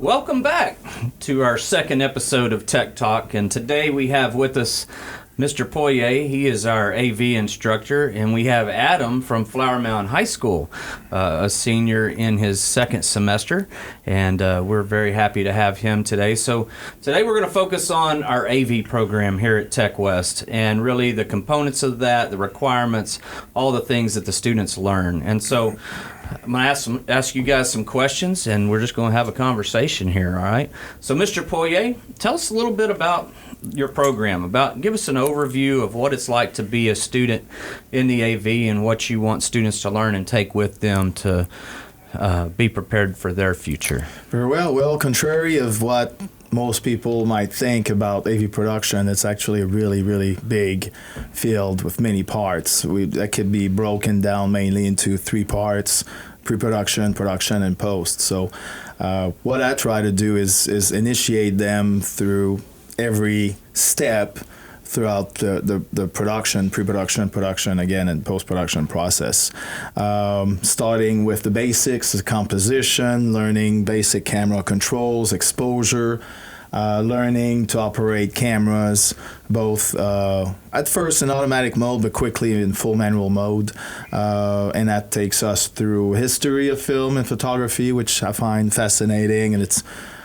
Welcome back to our second episode of TECC Talk, and today we have with us Mr. Poirier. He is our AV instructor, and we have Adam from Flower Mound High School, a senior in his second semester, and we're very happy to have him today. So today we're going to focus on our AV program here at Tech West, and really the components of that, the requirements, all the things that the students learn. And so I'm going to ask you guys some questions, and we're just going to have a conversation here, all right? So, Mr. Poirier, tell us a little bit about your program. Give us an overview of what it's like to be a student in the AV and what you want students to learn and take with them to be prepared for their future. Very well. Well, contrary of what most people might think about AV production, it's actually a really, really big field with many parts. That could be broken down mainly into three parts: pre-production, production, and post. So what I try to do is initiate them through every step throughout the production, pre-production, production, again, and post-production process. Starting with the basics, the composition, learning basic camera controls, exposure, learning to operate cameras, both at first in automatic mode, but quickly in full manual mode. And that takes us through history of film and photography, which I find fascinating, and it's,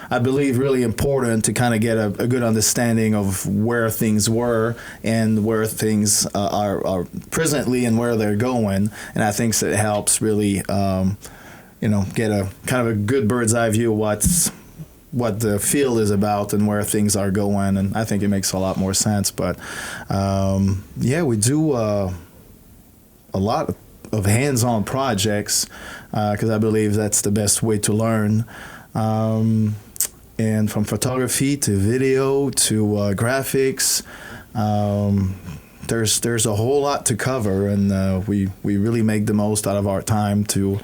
I believe, really important to kind of get a good understanding of where things were and where things are presently and where they're going. And I think it helps really, get a kind of a good bird's eye view of what the field is about and where things are going. And I think it makes a lot more sense. But we do a lot of hands-on projects because I believe that's the best way to learn. And from photography to video to graphics, there's a whole lot to cover, and we really make the most out of our time to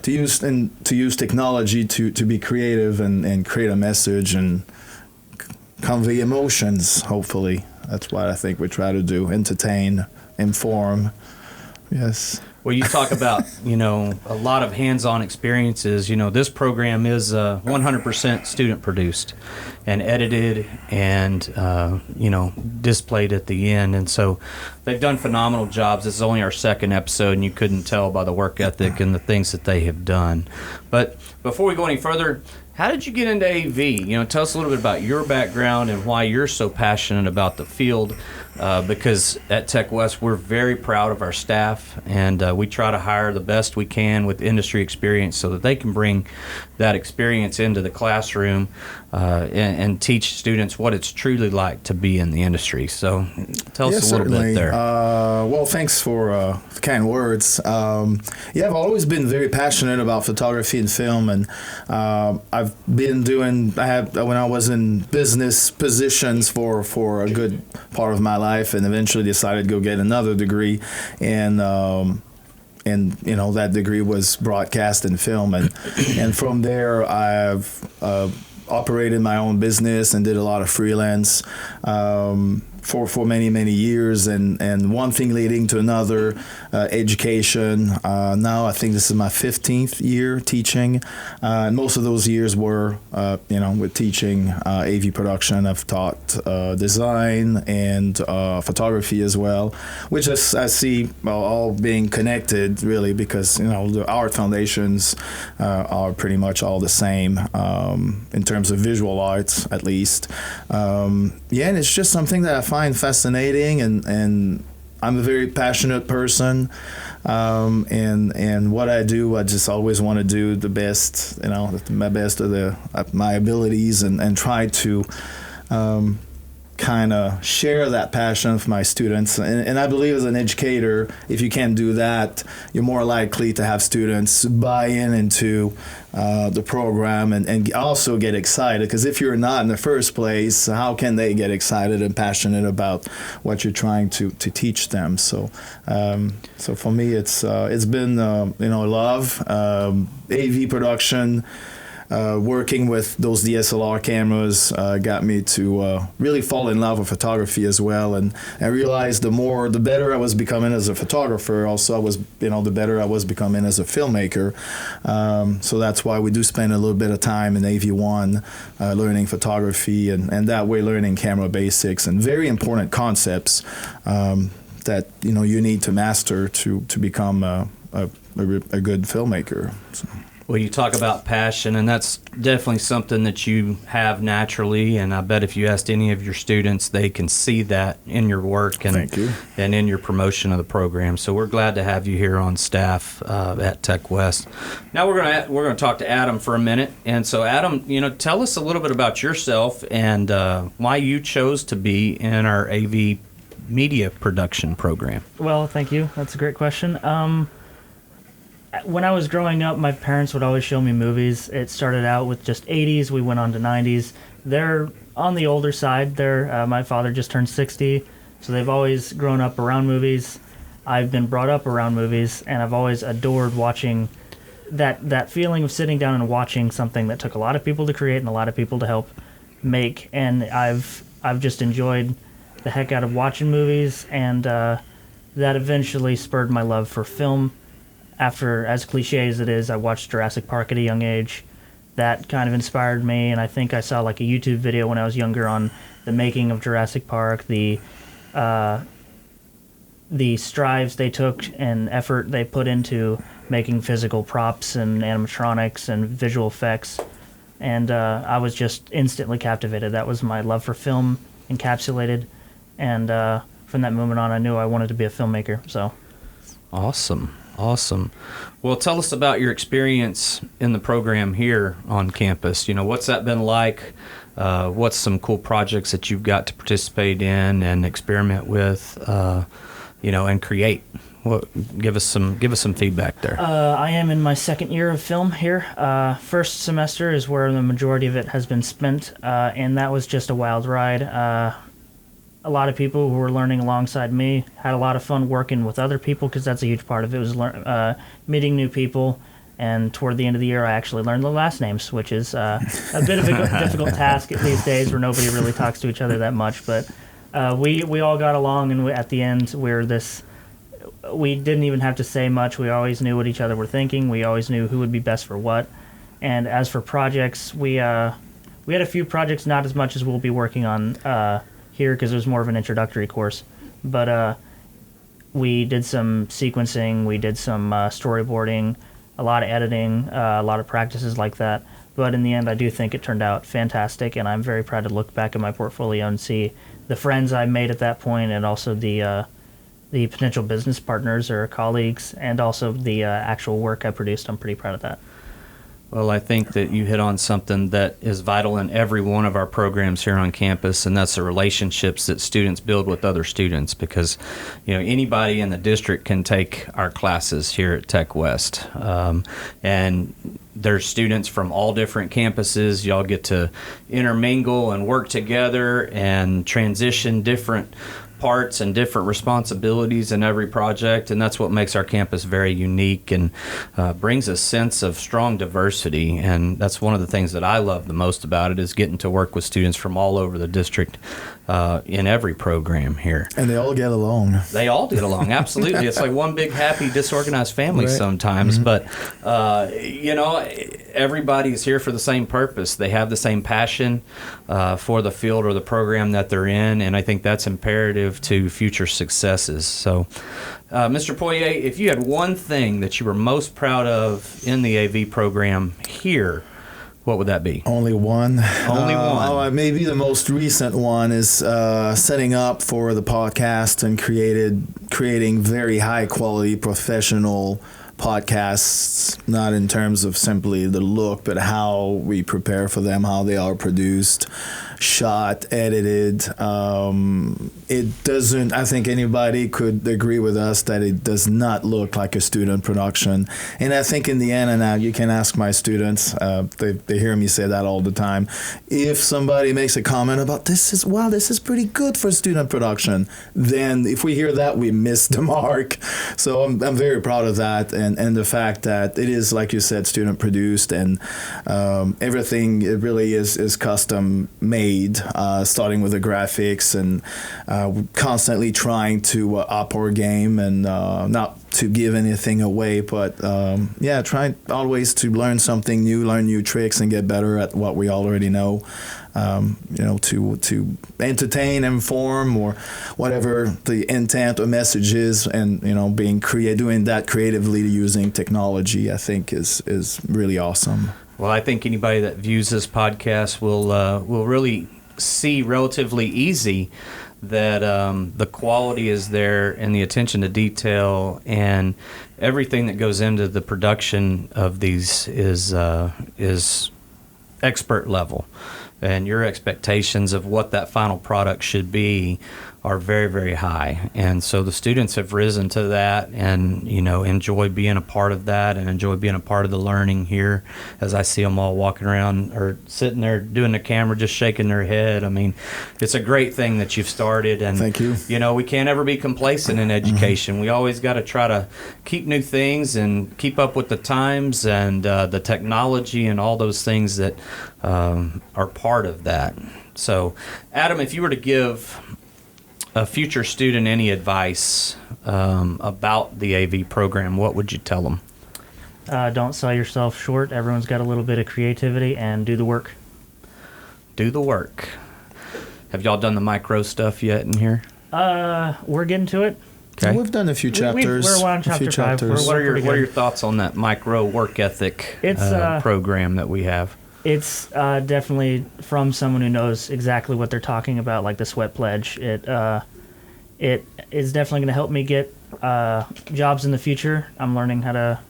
use technology to be creative and create a message and convey emotions. Hopefully, that's what I think we try to do: entertain, inform. Yes. Well, you talk about, a lot of hands-on experiences. This program is 100% student-produced and edited and, displayed at the end. And so they've done phenomenal jobs. This is only our second episode, and you couldn't tell by the work ethic and the things that they have done. But before we go any further, how did you get into AV? Tell us a little bit about your background and why you're so passionate about the field. Because at Tech West, we're very proud of our staff, and we try to hire the best we can with industry experience so that they can bring that experience into the classroom and teach students what it's truly like to be in the industry. So tell us a little bit there. Well, thanks for the kind words. I've always been very passionate about photography and film, and I've been when I was in business positions for a good part of my life, and eventually decided to go get another degree, and that degree was broadcast and film, and from there I've operated my own business and did a lot of freelance for many years, and one thing leading to another, education. Now I think this is my 15th year teaching, and most of those years were with teaching AV production. I've taught design and photography as well, which I see all being connected really, because the art foundations are pretty much all the same in terms of visual arts, at least. And it's just something that I find fascinating, and I'm a very passionate person, and what I do, I just always want to do the best, my best of my abilities, and try to kind of share that passion with my students. And I believe as an educator, if you can't do that, you're more likely to have students buy into the program and also get excited. Because if you're not in the first place, how can they get excited and passionate about what you're trying to teach them? So for me, it's been love. AV production working with those DSLR cameras got me to really fall in love with photography as well, and I realized the better I was becoming as a photographer, also the better I was becoming as a filmmaker. So that's why we do spend a little bit of time in AV1 learning photography, and that way learning camera basics and very important concepts that you need to master to become a good filmmaker. So. Well, you talk about passion, and that's definitely something that you have naturally, and I bet if you asked any of your students, they can see that in your work and Thank you. And in your promotion of the program. So we're glad to have you here on staff at Tech West. Now we're going to talk to Adam for a minute. And so Adam, tell us a little bit about yourself and why you chose to be in our AV media production program. Well, thank you. That's a great question. When I was growing up, my parents would always show me movies. It started out with just 80s. We went on to 90s. They're on the older side. My father just turned 60, so they've always grown up around movies. I've been brought up around movies, and I've always adored watching that feeling of sitting down and watching something that took a lot of people to create and a lot of people to help make. And I've just enjoyed the heck out of watching movies, and that eventually spurred my love for film. After, as cliche as it is, I watched Jurassic Park at a young age. That kind of inspired me, and I think I saw like a YouTube video when I was younger on the making of Jurassic Park, the strives they took and effort they put into making physical props and animatronics and visual effects, and I was just instantly captivated. That was my love for film encapsulated, and from that moment on, I knew I wanted to be a filmmaker. So, Awesome. Well, tell us about your experience in the program here on campus. What's that been like? What's some cool projects that you've got to participate in and experiment with, and create? Give us some feedback there. I am in my second year of film here. First semester is where the majority of it has been spent, and that was just a wild ride. A lot of people who were learning alongside me had a lot of fun working with other people, because that's a huge part of it, was meeting new people. And toward the end of the year, I actually learned the last names, which is a bit of a difficult task these days where nobody really talks to each other that much. But we all got along, and at the end, we didn't even have to say much. We always knew what each other were thinking. We always knew who would be best for what. And as for projects, we had a few projects, not as much as we'll be working on here, because it was more of an introductory course. But we did some sequencing, we did some storyboarding, a lot of editing, a lot of practices like that. But in the end, I do think it turned out fantastic, and I'm very proud to look back at my portfolio and see the friends I made at that point, and also the potential business partners or colleagues, and also the actual work I produced. I'm pretty proud of that. Well, I think that you hit on something that is vital in every one of our programs here on campus, and that's the relationships that students build with other students, because anybody in the district can take our classes here at Tech West, and there's students from all different campuses. Y'all get to intermingle and work together and transition different parts and different responsibilities in every project, and that's what makes our campus very unique and brings a sense of strong diversity. And that's one of the things that I love the most about it, is getting to work with students from all over the district in every program here. And they all get along. They all get along, absolutely. It's like one big happy disorganized family sometimes. But everybody's here for the same purpose. They have the same passion for the field or the program that they're in, and I think that's imperative to future successes. So, Mr. Poirier, if you had one thing that you were most proud of in the AV program here, what would that be? Only one. Only one. Maybe the most recent one is setting up for the podcast and creating very high quality professional podcasts, not in terms of simply the look, but how we prepare for them, how they are produced, shot, edited. It doesn't, I think anybody could agree with us that it does not look like a student production. And I think in the end, and you can ask my students, they hear me say that all the time. If somebody makes a comment about this is pretty good for student production, then if we hear that, we miss the mark. So I'm very proud of that, and the fact that it is, like you said, student produced, and everything, it really is custom made, starting with the graphics, and constantly trying to up our game, and not to give anything away, but trying always to learn something new, learn new tricks, and get better at what we already know. To entertain, inform, or whatever the intent or message is, and doing that creatively using technology, I think is really awesome. Well, I think anybody that views this podcast will really see relatively easy that the quality is there, and the attention to detail, and everything that goes into the production of these is expert level. And your expectations of what that final product should be are very, very high. And so the students have risen to that, and, enjoy being a part of that, and enjoy being a part of the learning here, as I see them all walking around or sitting there doing the camera, just shaking their head. I mean, it's a great thing that you've started. And, thank you. We can't ever be complacent in education. We always got to try to keep new things and keep up with the times and the technology and all those things that are part of that. So, Adam, if you were to give a future student any advice about the AV program, what would you tell them? Don't sell yourself short. Everyone's got a little bit of creativity, and do the work. Do the work. Have y'all done the micro stuff yet in here? We're getting to it. Okay. We've done a few chapters. We're on chapter 5. What are your thoughts on that micro work ethic program that we have? It's definitely from someone who knows exactly what they're talking about, like the Sweat Pledge. It is definitely going to help me get jobs in the future. I'm learning how to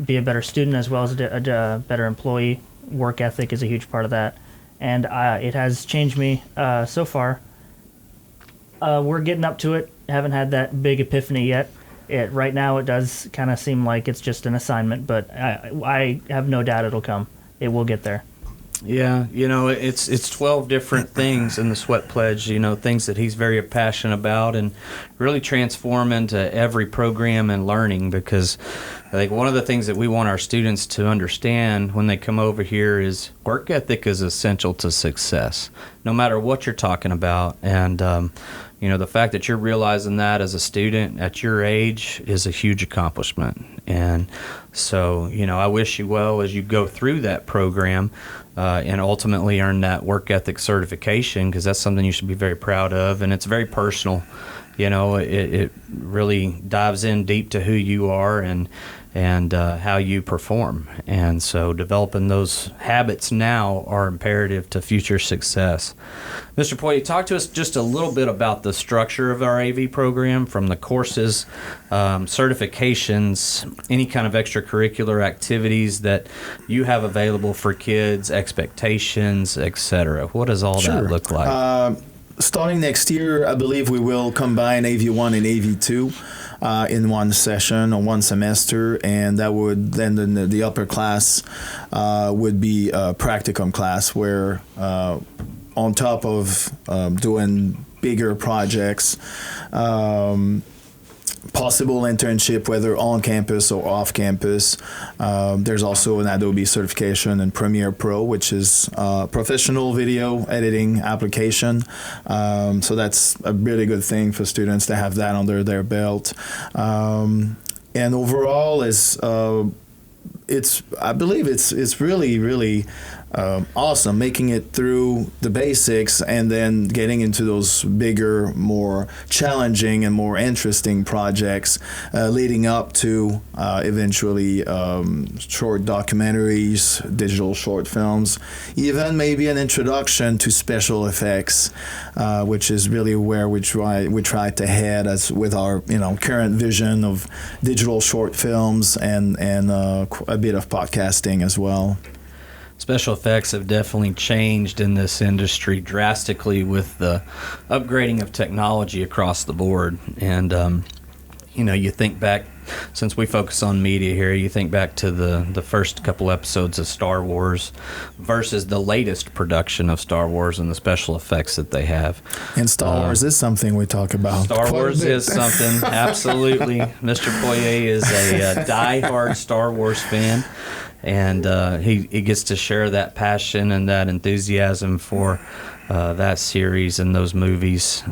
be a better student as well as a better employee. Work ethic is a huge part of that. And it has changed me so far. We're getting up to it. Haven't had that big epiphany yet. Right now it does kind of seem like it's just an assignment, but I have no doubt it'll come. It will get there. Yeah, it's 12 different things in the Sweat Pledge, things that he's very passionate about, and really transform into every program and learning, because I think one of the things that we want our students to understand when they come over here is work ethic is essential to success, no matter what you're talking about. And, the fact that you're realizing that as a student at your age is a huge accomplishment. And so, I wish you well as you go through that program and ultimately earn that work ethic certification, because that's something you should be very proud of. And it's very personal. It really dives in deep to who you are and how you perform. And so developing those habits now are imperative to future success. Mr. Poye, talk to us just a little bit about the structure of our AV program, from the courses, certifications, any kind of extracurricular activities that you have available for kids, expectations, etc. What does all that look like? Starting next year, I believe we will combine AV1 and AV2 in one session or one semester, and that would then the upper class would be a practicum class where on top of doing bigger projects, possible internship, whether on campus or off campus. There's also an Adobe certification in Premiere Pro, which is a professional video editing application. So that's a really good thing for students to have that under their belt. And overall, I believe it's really, really awesome, making it through the basics and then getting into those bigger, more challenging and more interesting projects, leading up to eventually short documentaries, digital short films, even maybe an introduction to special effects, which is really where we try to head as with our current vision of digital short films and a bit of podcasting as well. Special effects have definitely changed in this industry drastically with the upgrading of technology across the board. And, you think back, since we focus on media here, you think back to the first couple episodes of Star Wars versus the latest production of Star Wars and the special effects that they have. And Star Wars is something we talk about. Star Wars is something, absolutely. Mr. Poirier is a die-hard Star Wars fan, and he gets to share that passion and that enthusiasm for that series and those movies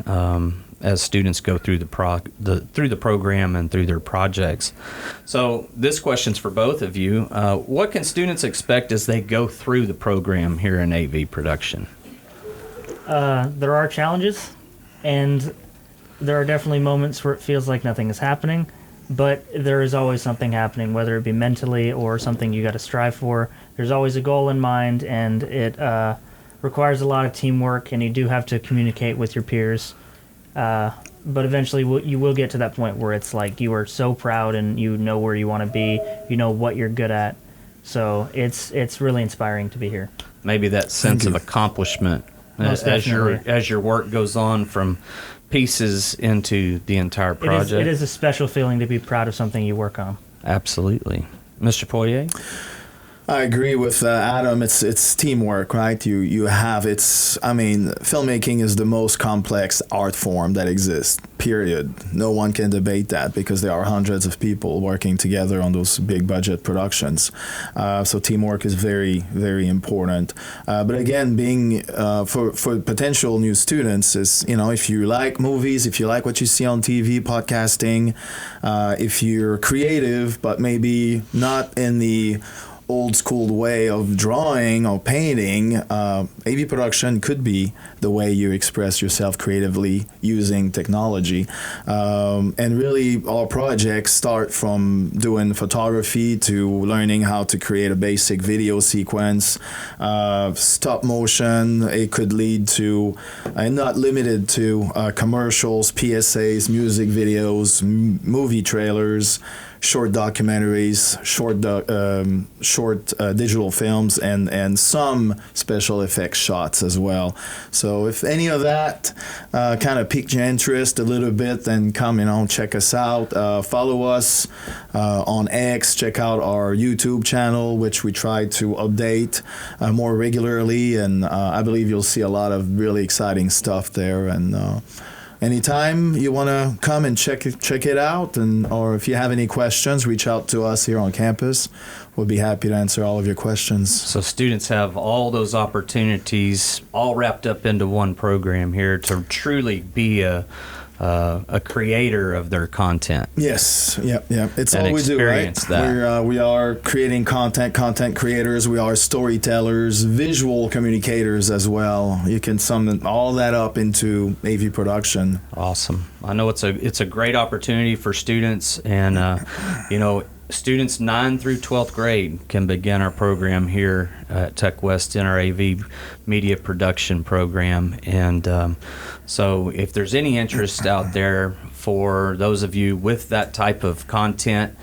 as students go through the program and through their projects. So this question's for both of you. What can students expect as they go through the program here in AV production? There are challenges, and there are definitely moments where it feels like nothing is happening, but there is always something happening, whether it be mentally or something you got to strive for. There's always a goal in mind, and it requires a lot of teamwork, and you do have to communicate with your peers. But eventually you will get to that point where it's like you are so proud and you know where you want to be, you know what you're good at. So it's really inspiring to be here. Maybe that sense of accomplishment as your work goes on from pieces into the entire project. It is a special feeling to be proud of something you work on. Absolutely. Mr. Poirier? I agree with Adam. It's teamwork, right? You have filmmaking is the most complex art form that exists. Period. No one can debate that because there are hundreds of people working together on those big budget productions. So teamwork is very, very important. But again, being for potential new students is, if you like movies, if you like what you see on TV, podcasting, if you're creative but maybe not in the old school way of drawing or painting, AV production could be the way you express yourself creatively using technology. And really, our projects start from doing photography to learning how to create a basic video sequence, stop motion. It could lead to, and not limited to, commercials, PSAs, music videos, movie trailers, short documentaries, short digital films, and some special effects shots as well. So if any of that kind of piqued your interest a little bit, then come, check us out. Follow us on X. Check out our YouTube channel, which we try to update more regularly, and I believe you'll see a lot of really exciting stuff there. And anytime you want to come and check it out, or if you have any questions, reach out to us here on campus. We'll be happy to answer all of your questions. So students have all those opportunities all wrapped up into one program here to truly be a creator of their content. Yes, yep. It's all we do, right? We are creating content creators. We are storytellers, visual communicators as well. You can sum all that up into AV production. Awesome. I know it's a great opportunity for students, and students 9 through 12th grade can begin our program here at Tech West in our AV media production program. And so if there's any interest out there for those of you with that type of content,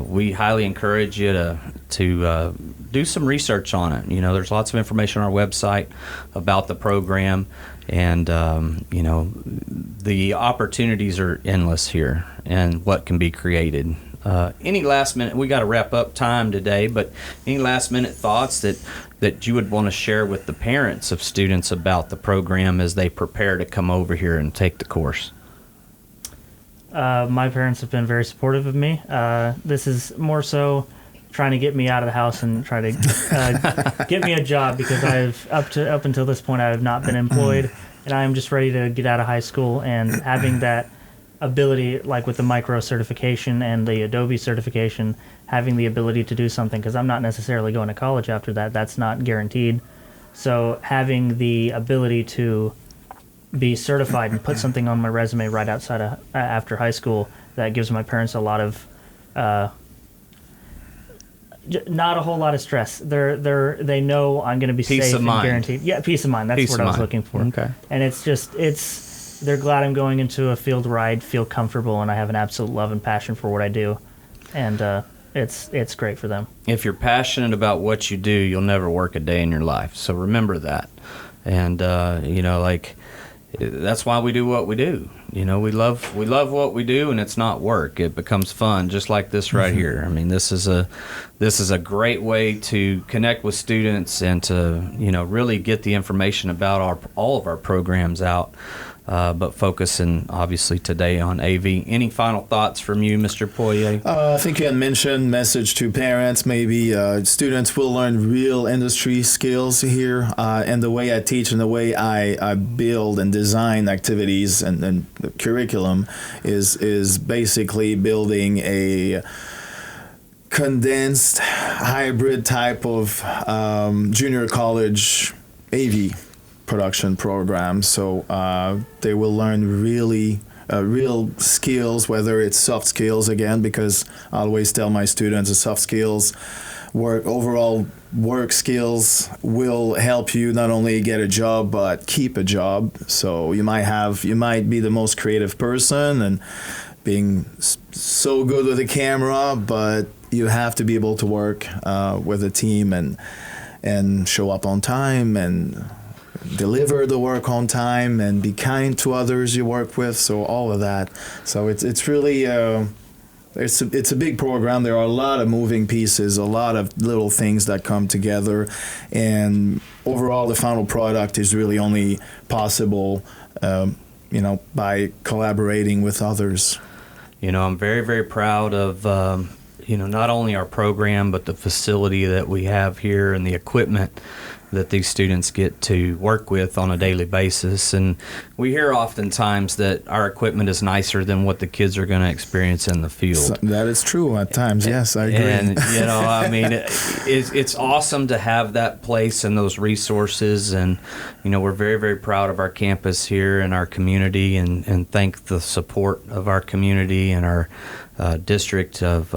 we highly encourage you to do some research on it. There's lots of information on our website about the program, and the opportunities are endless here and what can be created. Any last minute, we got to wrap up time today, but any last minute thoughts that you would want to share with the parents of students about the program as they prepare to come over here and take the course? My parents have been very supportive of me. This is more so trying to get me out of the house and try to get me a job, because up until this point I have not been employed, and I am just ready to get out of high school, and having that ability, like with the micro certification and the Adobe certification, having the ability to do something, because I'm not necessarily going to college after that. That's not guaranteed. So having the ability to be certified and put something on my resume right outside of after high school, that gives my parents a lot of not a whole lot of stress. They know I'm going to be safe and guaranteed. Yeah, peace of mind. That's what I was looking for. Okay. And they're glad I'm going into a field where I feel comfortable and I have an absolute love and passion for what I do. And it's great for them. If you're passionate about what you do, you'll never work a day in your life. So remember that. And, that's why we do what we do. We love what we do, and it's not work. It becomes fun, just like this right here. I mean, this is a great way to connect with students and to, really get the information about all of our programs out. But focusing obviously today on AV. Any final thoughts from you, Mr. Poirier? I think you had mentioned message to parents. Maybe students will learn real industry skills here, and the way I teach and the way I build and design activities and the curriculum is basically building a condensed hybrid type of junior college AV production program. So they will learn really real skills, whether it's soft skills again, because I always tell my students the soft skills, overall work skills will help you not only get a job but keep a job. So you might be the most creative person and being so good with the camera, but you have to be able to work with a team and show up on time and deliver the work on time and be kind to others you work with. So all of that. So it's really it's a big program. There are a lot of moving pieces, a lot of little things that come together, and overall the final product is really only possible by collaborating with others. I'm very, very proud of not only our program but the facility that we have here and the equipment that these students get to work with on a daily basis. And we hear oftentimes that our equipment is nicer than what the kids are going to experience in the field. So that is true at times, yes, I agree. And, it's awesome to have that place and those resources. And, we're very, very proud of our campus here and our community and thank the support of our community and our district of,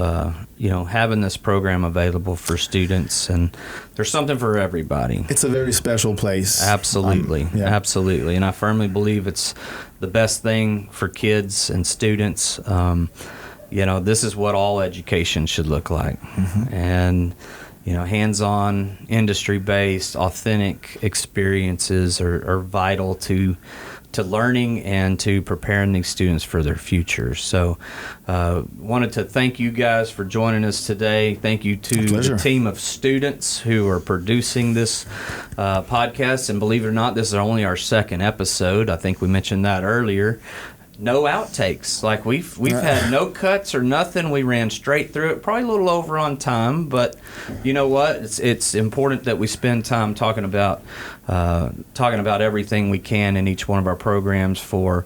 having this program available for students. And there's something for everybody. It's a very special place. Absolutely. Yeah. Absolutely. And I firmly believe it's the best thing for kids and students. This is what all education should look like. Mm-hmm. And, hands-on, industry-based, authentic experiences are vital to learning and to preparing these students for their future. So wanted to thank you guys for joining us today. Thank you to the team of students who are producing this podcast. And believe it or not, this is only our second episode. I think we mentioned that earlier. No outtakes. Like we've had no cuts or nothing. We ran straight through it. Probably a little over on time, but you know what? It's important that we spend time talking about everything we can in each one of our programs for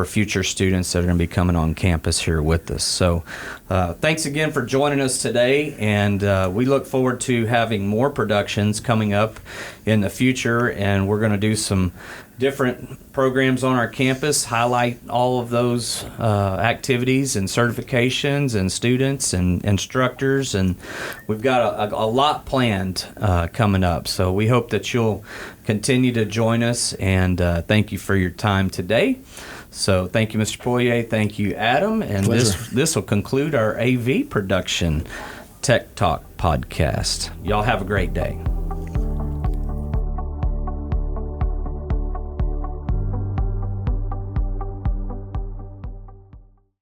future students that are going to be coming on campus here with us. So thanks again for joining us today, and we look forward to having more productions coming up in the future, and we're going to do some different programs on our campus, highlight all of those activities and certifications and students and instructors, and we've got a lot planned coming up. So we hope that you'll continue to join us, and thank you for your time today. So thank you, Mr. Poirier. Thank you, Adam. And this will conclude our AV production TECC Talk podcast. Y'all have a great day.